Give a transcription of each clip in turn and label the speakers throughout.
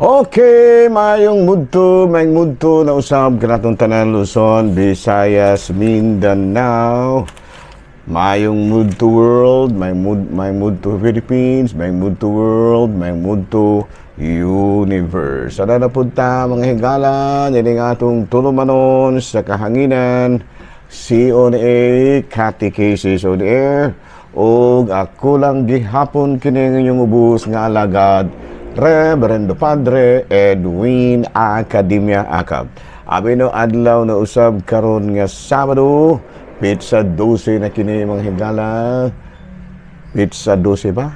Speaker 1: Okay, mayong mudto na usab kanatong tanan Luzon, Visayas, Mindanao. Mayong mudto world, may mudto Philippines, may mudto world, may mudto universe. Sada na punta mga higala, nining atong tulumanon sa kahanginan, C.O.A. Catechesis on Air, o ako lang gihapon kining inyong ubos nga alagad, Reverendo Padre Edwin Academia Acab. Abi no adlaw na usab karon nga Sabado, pizza 12 na kini mga higala. Pizza 12 ba?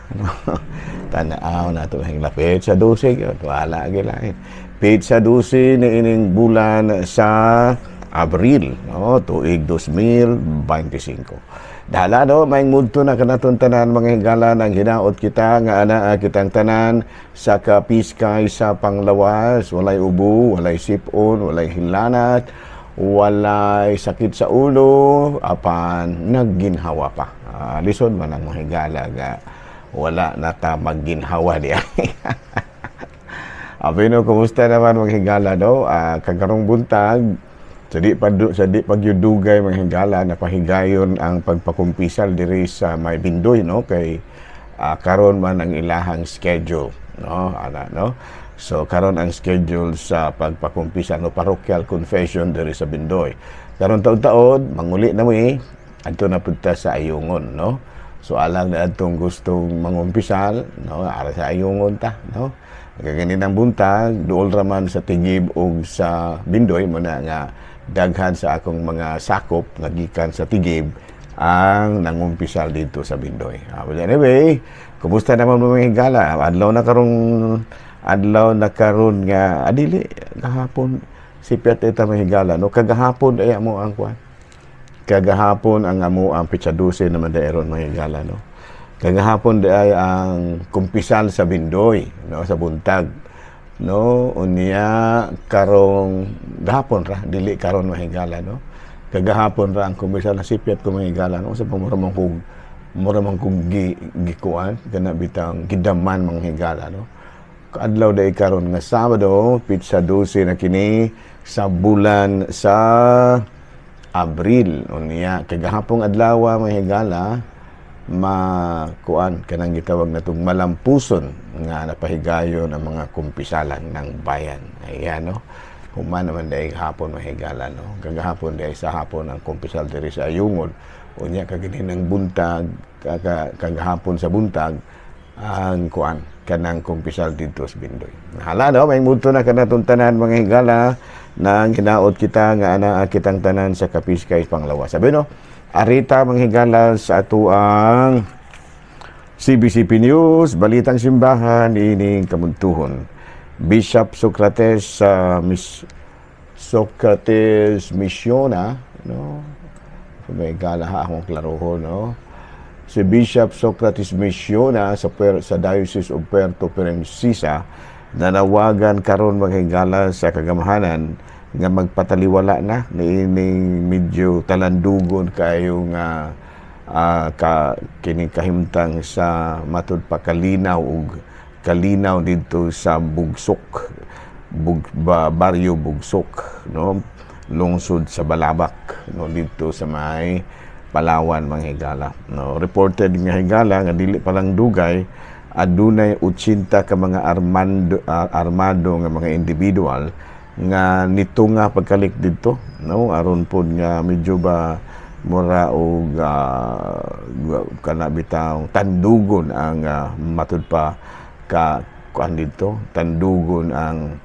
Speaker 1: Tanaw na to hingla pizza 12 gyud wala gilain. Pizza 12 ni ining bulan sa Abril, no, tuig 2025. Dala no, may mudto na kanaton tanan mga higala nang hinaot kita nga ana kitang tanan sa kapiskay sa panglawas, walay ubo, walay sipon, walay hilanat, walay sakit sa ulo, apan nagginhawa pa. Lisod man ang mga higala nga wala na ta magginhawa diya. Abino, kumusta naman mga higala no? Kagarong buntag, sa di pagyudugay mga higala na pahigayon ang pagpakumpisal diri sa may Bindoy no kay karon man ang ilahang schedule no ana no. So karon ang schedule sa pagpakumpisal no parochial confession diri sa Bindoy. Karon taud-taud manguli na mi adto na punta sa Ayungon no. So alang na adtong gustong mangumpisal no ara sa Ayungon ta no. Kaganin ang buntag duol ra man sa Tigib ug sa Bindoy mo na nga daghan sa akong mga sakop nga gikan sa Tigib ang nangumpisal dito sa Bindoy. But anyway, kumusta naman mga higala? Adlaw na karon nga adili kahapon si Piat mga higala no kagahapon ay amo ang kwan. Kagahapon ang amo ang pizza 12 naman daeron mga higala no. Kagahapon ay ang kumpisal sa Bindoy no sa buntag. No, unya karong gahapon ra dili karon mahigala no. Kagahapon ra ang kumpisal na sipiat ko mahigala no sa muramang kog gikuan kana bitang gidaman manghigala no. Kaadlaw day karon nga Sabado, pizza 12 na kini sa bulan sa Abril. Unya kagahapong adlaw mahigala makuan kanang gitawag natong malampuson nga napahigayon ang mga kumpisalan ng bayan. Ayan no. Human naman dahil hapon mahigala no. Kagahapon dahil sa hapon ang kumpisal diri sa Ayungod. Unya kaganin ng buntag kagahapon sa buntag ang kuan kanang kumpisal dito sa Bindoy. Hala no, may mudto na kanatong tanan mga higala nang hinaot kita nga ana kitang tanan sa Kapiskay Panglawas. Sabi no, arita mga higala sa ato ang CBCP News, Balitang Simbahan, ining kamuntuhon. Bishop Socrates Socrates Missiona, no? May higala ha akong klaroho, no? Si Bishop Socrates Missiona sa Diocese of Puerto Princesa nanawagan karon mga higala sa kagamahanan nga magpataliwala na niining medyo talandugon kayo nga kining kahimtang sa matud pa kalinaw ug kalinaw dito sa Bugsok baryo Bugsok no lungsod sa Balabak no dito sa may Palawan mga higala no. Reported nga higala nga dili pa lang dugay adunay 80 ka mga armado nga mga individual nga nito nga pagkalik dito no aron pod nga medyo ba mura og kana bitaw tandugon ang matud pa ka kuan dito tandugon ang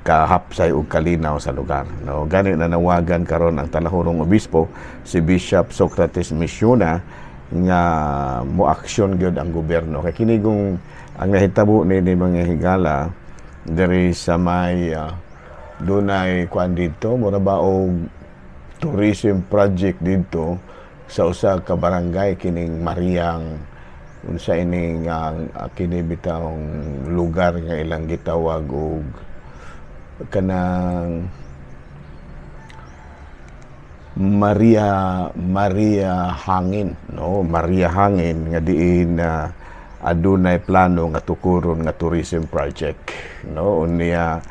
Speaker 1: kahapsay ug kalinaw sa lugar no. Gani nanawagan karon ang talahurong obispo si Bishop Socrates Missiona nga moaksyon gyud ang gobyerno kay kini kung ang nahitabo ni mga higala diri sa may dunay kuan dito mura ba og tourism project dito sa usa ka barangay kining Mariang unsa ining kini bitawng lugar nga ilang gitawag og kanang Maria Hangin no. Maria Hangin nga diin adunay plano nga tukuron nga tourism project, no? Unya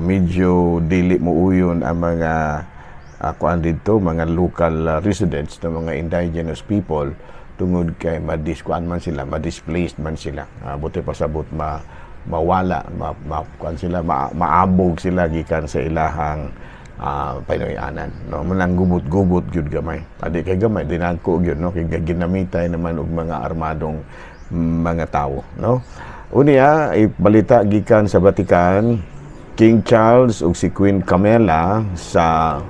Speaker 1: medyo dili mo uyon ang mga kuan dito, mga local residents na mga indigenous people tungod kay madiskuan man sila, ma-displaced man sila. Buti pasabot mawala, kuan sila, maabog sila gikan sa ilahang Pinoyanan, no? Munang gubot-gubot gyud gamay. Adi kay gamay dinagko gyud, no? Kay ginamitay naman og mga armadong mga tao, no? Unya ibalita gikan sa Vatican, King Charles ug si Queen Camilla sa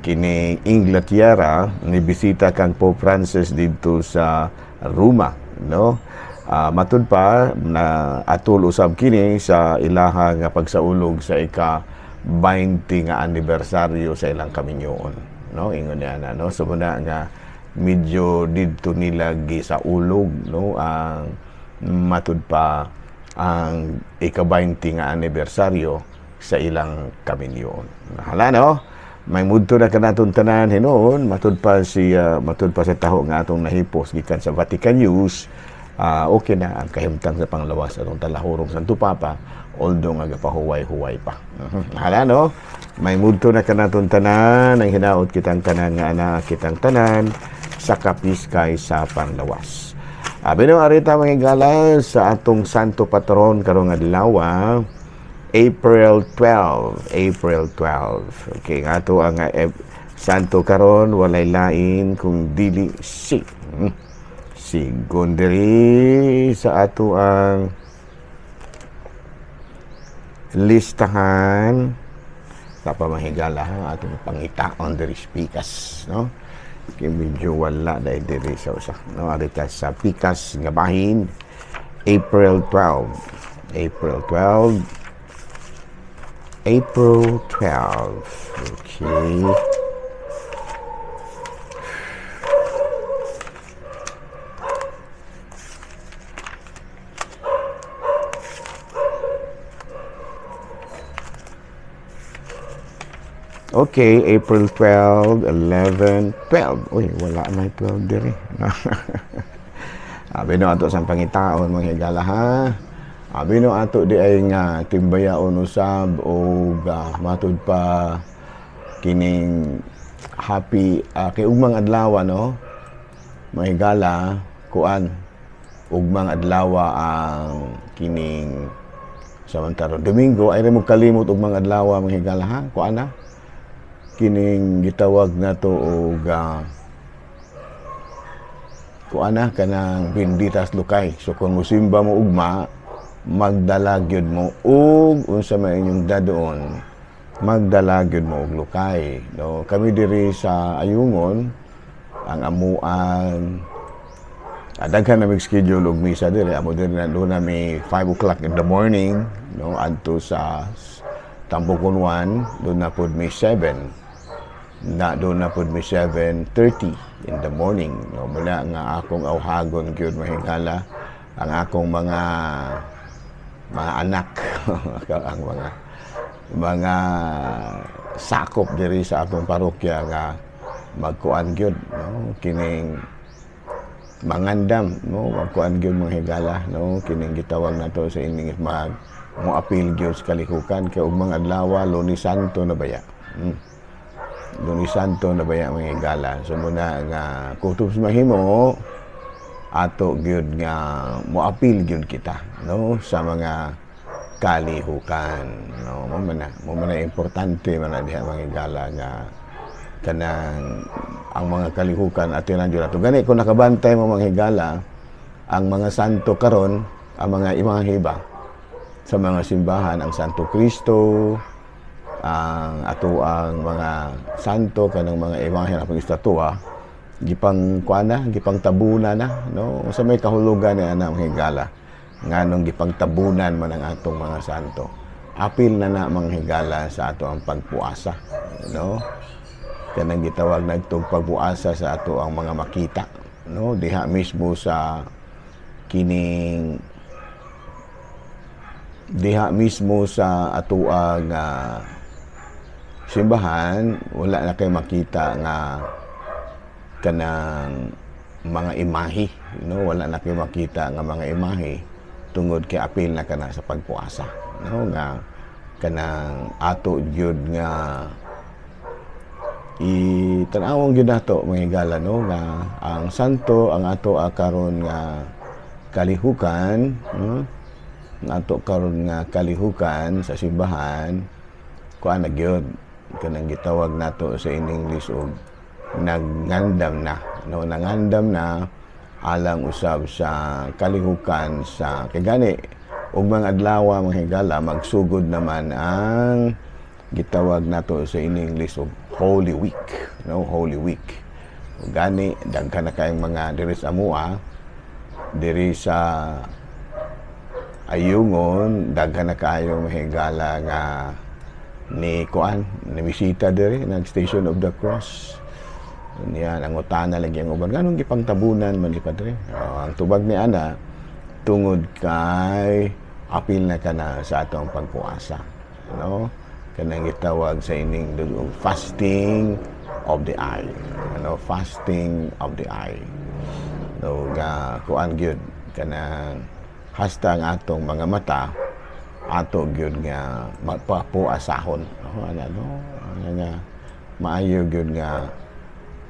Speaker 1: kini Inglaterra ni bisita kang Pope Francis dito sa Roma, no? Matud pa na atul usab kini sa ilaha nga pagsaulog sa ika-20 nga anibersaryo sa ilang kaminyoon, no? Ingon niya na, no? So muna nga medyo dito nila gisaulog, no? Ang matud pa ang ika-20 nga anibersaryo sa ilang kaminyoon. Hala, no? May mudto na kanatong tanan hinuon, matud pa sa taho nga atong nahipos gikan sa Vatican News. Okay na ang kahimtang sa panglawas atong talahurong Santo Papa, although nga gapahuway-huway pa. Hala, no? May mudto na kanatong tanan, ang hinaot kitang tanan nga ana kitang tanan sa kapiskay sa panglawas. Bino arita mga higala sa atong santo patron karong adlaw, April 12. Okay, nga ito ang santo karon walay lain kung dili si Gonderi sa ato ang listahan sa pamahigala atong pangita on the pikas, no? Kay medyo wala dahil diri sa usa, no? Arita sa pikas nga bahin, April 12. Okay. Okay, April 12, 11, 12. Uy, wala na 12 diri. Bino ato sa pangitaon mga higala, ha? Bino ato di ay nga timbayaon usab o matud pa kining happy kay ugmang adlaw, no? Mga higala, kuan ugmang adlaw ang kining samantaro Domingo ay mo kalimot ugmang adlaw mga higala, ha? Kuan na kining gitawag na to og kuana kanang benditas lukay. So kung musimba mo ugma, magdala gyud mo og unsa may inyong dadoon, magdala gyud mo og lukay, no? Kami diri sa Ayungon ang amuan daghan na schedule og misa diri. Amo diri na doon na may 5 o'clock in the morning, no? Adto sa Tambokon 1 doon na pod may 7 na doon na pod may 7:30 in the morning, no? Mula nga akong awhagon gyud mahigala ang akong mga anak ang mga sakop diri sa atong parokya nga magkuan gyud, no? Kining mangandam, no? Magkuan gyud mga higala, no? Kining gitawag nato sa ining mo appeal gyud sa kalihukan kay ug mga adlaw Lunes Santo na baya. Lunes Santo na baya mga higala. So muna nga kutob sa mahimo ato gyud nga mo appeal gyud kita, no? Sa mga kalihukan, no? Mo man importante man diha mga higala nga kanang ang mga kalihukan atinan gyud ato. Gani kung nakabantay mo mga higala ang mga santo karon, ang mga imahiba sa mga simbahan, ang Santo Cristo, ang ato ang mga santo kanang mga imahe na pangistatwa gipang kuana, gipang tabunan na, no? Sa may kahulugan ni ana mga higala nganong gipang tabunan man ang atong mga santo. Apil na mga higala sa ato ang pagpuasa, no? Kanang gitawag nagtong pagpuasa sa ato ang mga makita, no? Diha mismo sa kining ato ang simbahan, wala na kay makita nga kanang mga imahe, no, wala na kayo makita nga mga imahe tungod kay apil na kana sa pagpuasa, no, nga kanang ato gyud nga itanawon gyud nato mga higala, no, nga ang santo ang ato karon nga kalihukan, no, ang ato karon nga kalihukan sa simbahan kuan na gyud kanang gitawag nato sa in English og nagngandam na, no, nangandam na alang usab sa kalihukan sa kagani ug mga adlaw mga higala magsugod naman ang gitawag nato sa in English og Holy Week, no, Holy Week. Ug gani daghan na kayong mga diri sa amua, diri sa Ayungon daghan na kayo mga higala nga ni kuan ni bisita diri nag Station of the Cross. Niya nangutana lagi ang uban nganong gipangtabunan man ni padre. Ang tubag ni ana tungod kay apil na kana sa atong pagpuasa, no, kanang gitawag sa ining fasting of the eye, no, fasting of the eye, no, ga kuan gyud kanang hasta ang atong mga mata ato gyud nga magpapuasahon, ano nga maayo gyud nga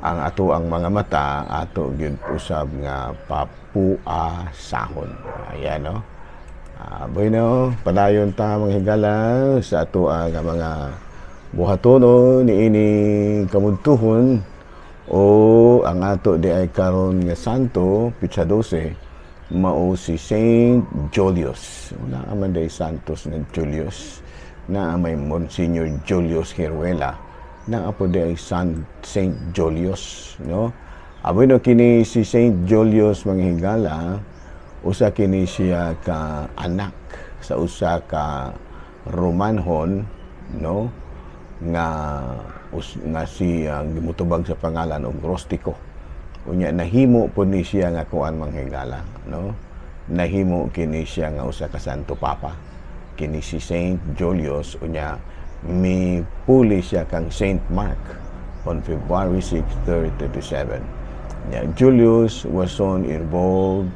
Speaker 1: ang ato ang mga mata ato gyud usab nga papuasahon. Ayan, no. Bueno, padayon ta mga higala sa ato nga mga buhatono niini kamudtuhon o ang ato di ay karon nga santo Pitsa 12 mao si Saint Julius. Una man day santos nga Julius, na may Monsignor Julius Hiruela, na apo day Saint Julius, no. Bueno, kini si Saint Julius mga higala, usa kini siya ka anak sa usa ka Romanhon, no, nga si gimutubag sa pangalan og Rustico. Unya nahimo po ni siya nga kuan mga higala, no, nahimo kini siya nga usa ka santo papa, kini si Saint Julius. Unya mipuli siya kang Saint Mark on February 6, 337. Julius was soon involved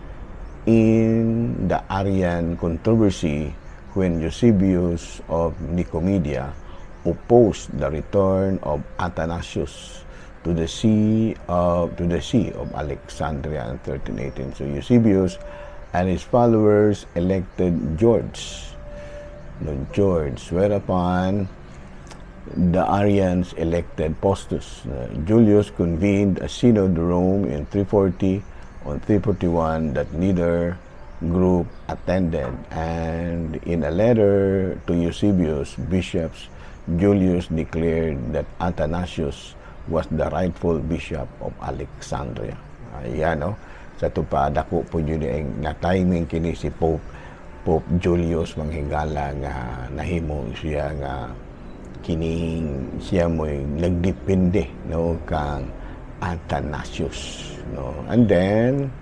Speaker 1: in the Arian controversy when Eusebius of Nicomedia opposed the return of Athanasius to the see of Alexandria in 1318. So Eusebius and his followers elected George, whereupon the Arians elected Postus. Julius convened a synod in Rome in 340. On 341 that neither group attended, and in a letter to Eusebius bishops, Julius declared that Athanasius was the rightful bishop of Alexandria. Ayan, no, sa tupadako po yun nga timing kini si Pope Julius manghigala nga nahimo siya nga kining siya mo'y nagdepende, no, kang Athanasius, no. And then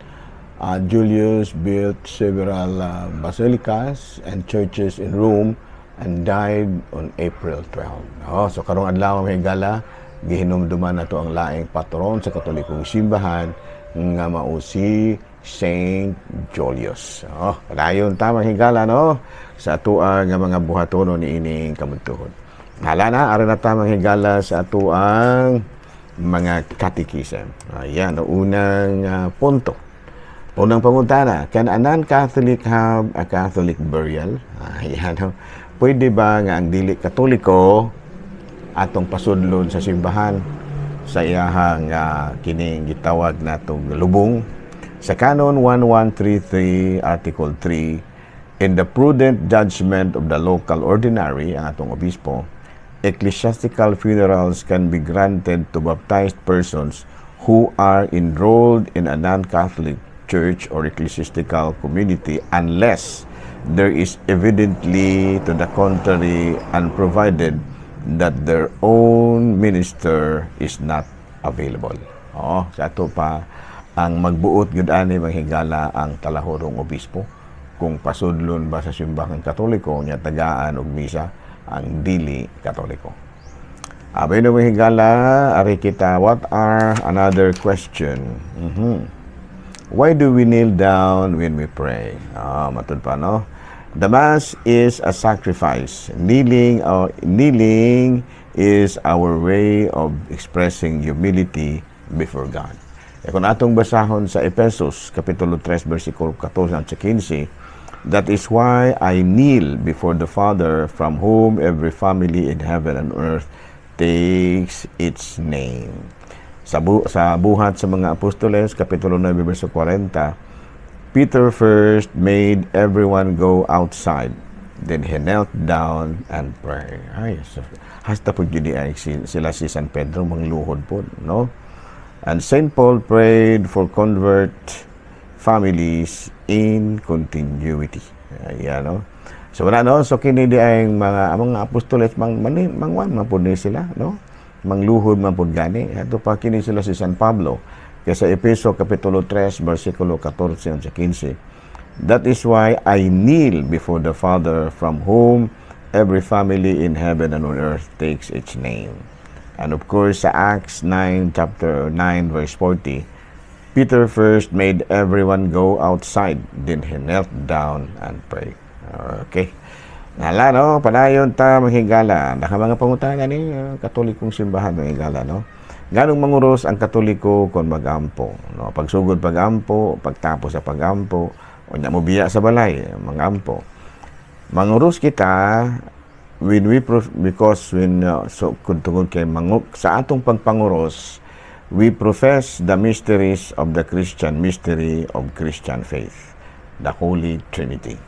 Speaker 1: Julius built several basilicas and churches in Rome and died on April 12. So karong adlaw mga higala gihinumduman nato ang laing patron sa Katolikong simbahan nga mao si Saint Julius. Padayon ta mga higala, no, sa atoa nga mga buhatono ni ining kamudtuhon. Hala na ara na ta mga higala sa atoang mga catechism. Ayan, unang punto. Unang pangutana, can a non-Catholic have a Catholic burial? Ayan, no? Pwede ba nga ang dili Katoliko atong pasudlon sa simbahan sa iyahang kining gitawag natong lubong? Sa Canon 1133, Article 3, in the prudent judgment of the local ordinary, ang atong obispo, ecclesiastical funerals can be granted to baptized persons who are enrolled in a non-Catholic church or ecclesiastical community unless there is evidently to the contrary and provided that their own minister is not available. Sa ato pa ang magbuot gud ani manghigala ang talahorong obispo kung pasudlon ba sa simbahan Katoliko nya tagaan og misa ang dili Katoliko. Abay no higala, ari kita, what are another question? Why do we kneel down when we pray? Matod pa, no? The Mass is a sacrifice. Kneeling is our way of expressing humility before God. Kung atong basahon sa Efesos, Kapitulo 3, versikulo 14 at 15, that is why I kneel before the Father, from whom every family in heaven and earth takes its name. Sa buhat sa mga apostoles, Kapitulo 9, verso 40, Peter first made everyone go outside. Then he knelt down and prayed. Ay, so, hasta po yun ay sila si San Pedro, mangluhod po, no? And St. Paul prayed for convert families in continuity. Ayan, no? So, wala, no? So, kini di ay mga apostoles, mangwan, mapun sila, no? Mangluhod, mapun gani. Ito pa, kini sila si San Pablo. Kaya sa Efeso, Kapitulo 3, versikulo 14 at 15, that is why I kneel before the Father, from whom every family in heaven and on earth takes its name. And of course, sa Acts 9, chapter 9, verse 40, Peter first made everyone go outside, then he knelt down and prayed. Okay. Nala, no? Padayon ta mahigala. Naka mga pangutana ni Katolikong simbahan mahigala, no? Ganong manguros ang Katoliko kon magampo, no? Pagsugod pagampo, pagtapos sa pagampo, o nya mo biya sa balay, mangampo. Manguros kita because when so kun tungod kay sa atong pagpanguros, we profess the mysteries of the Christian mystery of Christian faith, the Holy Trinity,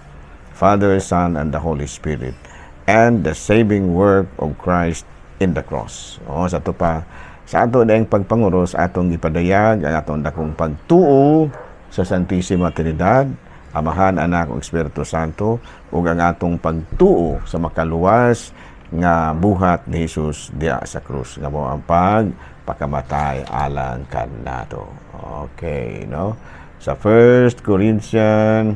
Speaker 1: Father, Son, and the Holy Spirit, and the saving work of Christ in the cross. O, sa ito pa, sa ato na yung pagpanguros, atong ipadayag, ang atong dakong pagtuo sa Santissima Trinidad, Amahan, Anak, ug Espiritu Santo, ug ang atong pagtuo sa makaluwas nga buhat ni Jesus diya sa krus, nga mo ang pagpakamatay alang kanato. Okay, no? Sa 1 Corinthians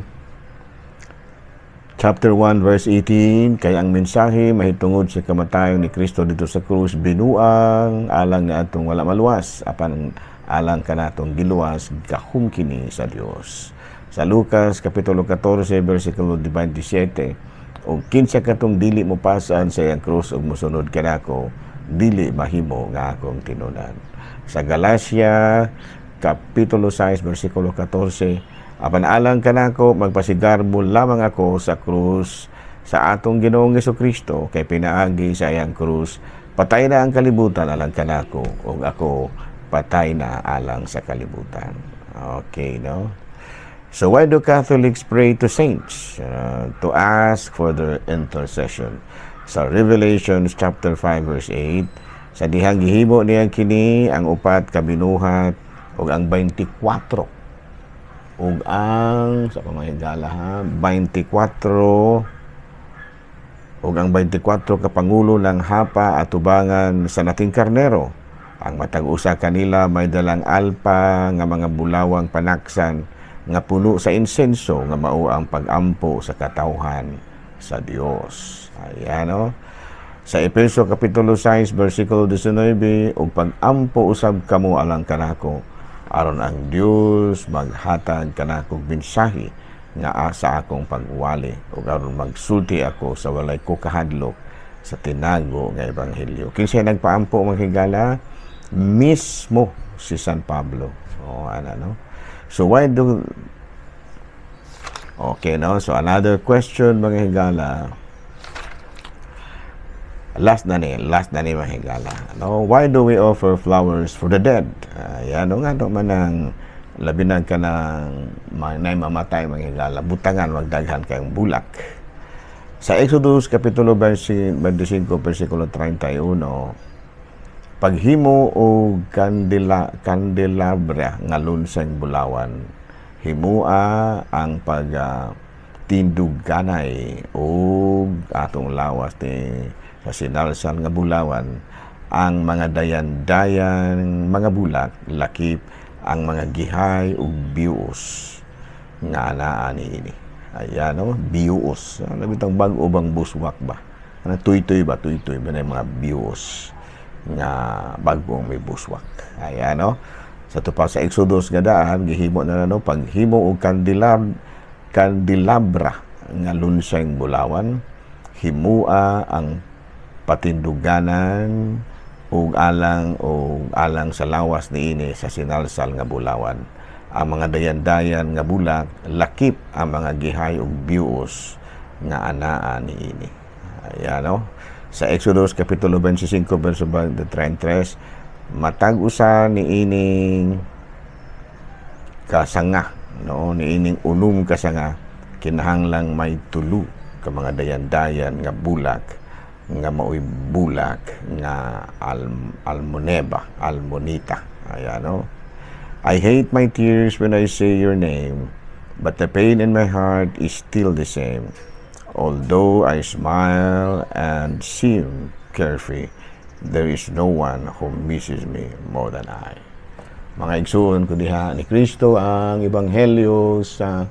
Speaker 1: Chapter 1, verse 18, kaya ang mensahe mahitungod sa kamatayon ni Kristo dito sa krus, binuang alang na atong wala maluwas, apan alang kanatong giluwas, gahom kini sa Dios. Sa Lucas, Kapitulo 14, versikulo 27, o kinsa katong dili mo pasan sa iyang krus o musunod kanako, dili mahimo nga akong tinunan. Sa Galacia, Kapitulo 6, versikulo 14, apan alang kanako, magpasigarbo lamang ako sa krus sa atong Ginoong Jesucristo, kay pinaagi sa iyang krus, patay na ang kalibutan alang kanako, ug ako patay na alang sa kalibutan. Okay, no? So why do Catholics pray to saints? To ask for their intercession. Sa Revelation chapter 5, verse 8, sa dihang gihimo niya kini ang upat kabinuhat ug ang 24 ug ang sa pamahigala ha 24 ug ang 24 ka pangulo ng hapa at tubangan sa nating karnero, ang matag usa kanila may dalang alpa nga mga bulawang panaksan nga puno sa insenso nga mao ang pag-ampo sa katawhan sa Dios. Ayan, no? Sa Efeso Kapitulo 6 versikulo 19, ug pag-ampo usab kamo alang kanako, aron ang Dios maghatag kanakog mensahe nga sa akong pagwali, ug aron magsulti ako sa walay ko kahadlok sa tinago nga ebanghelyo. Kinsay nagpaampo mga higala? Mismo si San Pablo. O ano, no? So why do okay, no? So another question mga higala. Last na ni mga higala. No? Why do we offer flowers for the dead? Yan, no nga, no, manang labinag ka ng mamatay mga higala, butangan, magdaghan kayong bulak. Sa Exodus, Kapitulo 25, versikulo 31, paghimo o kandelabra nga lunsang bulawan, himua ang tindugganay o atong lawas ni sa sinalsal nga bulawan, ang mga dayan-dayan mga bulak, lakip ang mga gihay ug bius nga anaa niini. Ayan, no? Bius. Ano bitang bag-o bang buswak ba? Ano tuy-tuy ba na yung mga bius nga bagong may buswak. Ayan, no? Sa tupa sa Exodus nga daan gihimo na no paghimo og kandelabra nga lunseng bulawan, himua ang patinduganan ug alang sa lawas niini sa sinalsal nga bulawan. Ang mga dayan-dayan nga bulak lakip ang mga gihay ug bius nga anaa niini. Ayan no. Sa Exodus kapitulo 25 verso 33 matag usa niining kasanga no niining unong kasanga kinahanglang may tulo ka mga dayan-dayan nga bulak nga maoy bulak nga almonita. Ayan no. I hate my tears when I say your name, but the pain in my heart is still the same. Although I smile and seem carefree, there is no one who misses me more than I. Mga igsoon ko diha ni Kristo ang ebanghelyo sa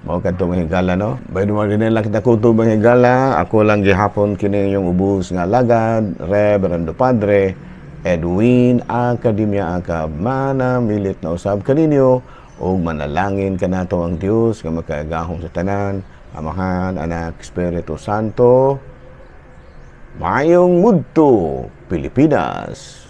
Speaker 1: mao kadtong higala no. Bayno man din lang kita kutob ang higala, ako lang gihapon kini yung ubos nga alagad, Reverendo Padre Edwin Academia Acab, manamilit na usab kaninyo ug manalangin kanato ang Dios nga makaagahom sa tanan, Amahan, Anak, Espiritu Santo. Maayong mudto, Pilipinas.